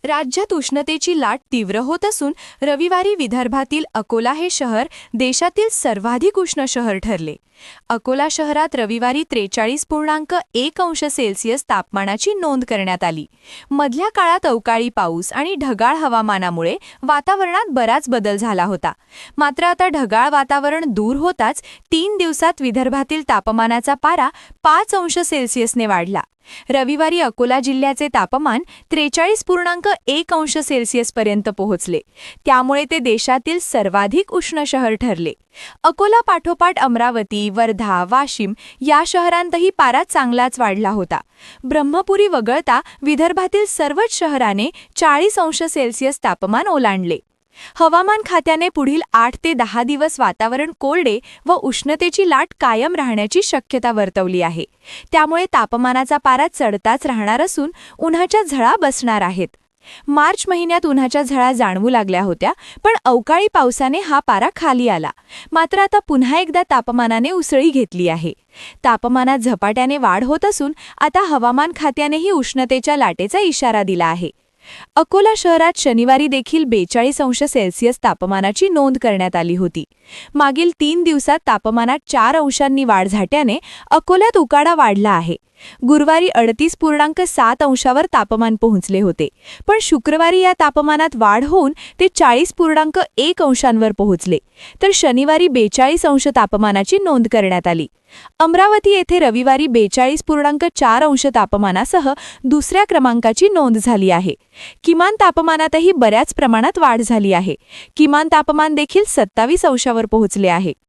राज्यात उष्णतेची लाट तीव्र होत असून रविवारी विदर्भातील अकोला हे शहर देशातील सर्वाधिक उष्ण शहर ठरले. अकोला शहरात रविवारी 43.1 अंश सेल्सिअस तापमानाची नोंद करण्यात आली. मधल्या काळात अवकाळी पाऊस आणि ढगाळ हवामानामुळे वातावरणात बराच बदल झाला होता. मात्र आता ढगाळ वातावरण दूर होताच 3 दिवसात विदर्भातील तापमानाचा पारा 5 अंश सेल्सिअसने वाढला. रविवारी अकोला जिल्ह्याचे तापमान 43.1 अंश सेल्सिअसपर्यंत पोहोचले. त्यामुळे ते देशातील सर्वाधिक उष्ण शहर ठरले. अकोला पाठोपाठ अमरावती, वर्धा, वाशिम या शहरांतही पारा चांगलाच वाढला होता. ब्रह्मपुरी वगळता विदर्भातील सर्वच शहराने 40 अंश सेल्सिअस तापमान ओलांडले. हवामान खात्याने पुढील 8 ते 10 दिवस वातावरण कोरडे व उष्णतेची लाट कायम राहण्याची शक्यता वर्तवली आहे. त्यामुळे तापमानाचा पारा चढताच राहणार असून उन्हाच्या झळा बसणार आहेत. मार्च महिन्यात उन्हाच्या झळा जाणवू लागल्या होत्या, पण अवकाळी पावसाने हा पारा खाली आला. मात्र आता पुन्हा एकदा तापमानाने उसळी घेतली आहे. तापमानात झपाट्याने वाढ होत असून आता हवामान खात्यानेही उष्णतेच्या लाटेचा इशारा दिला आहे. अकोला शहरात शनिवारी देखील 42 अंश सेल्सिअस तापमानाची नोंद करण्यात आली होती. मागील 3 दिवसात तापमानात 4 अंशांनी वाढ झाल्याने अकोल्यात उकाडा वाढला आहे. गुरुवारी 38.7 अंशावर तापमान पोहोचले होते, पण शुक्रवारी या तापमानात वाढ होऊन ते 40.1 अंशांवर पोहोचले, तर शनिवारी 42 अंश तापमानाची नोंद करण्यात आली. अमरावती येथे रविवारी 42.4 अंश तापमानासह दुसऱ्या क्रमांकाची नोंद झाली आहे. किमान तापमानातही बऱ्याच प्रमाणात वाढ झाली आहे. किमान तापमान देखील 27 अंशावर पोहोचले आहे.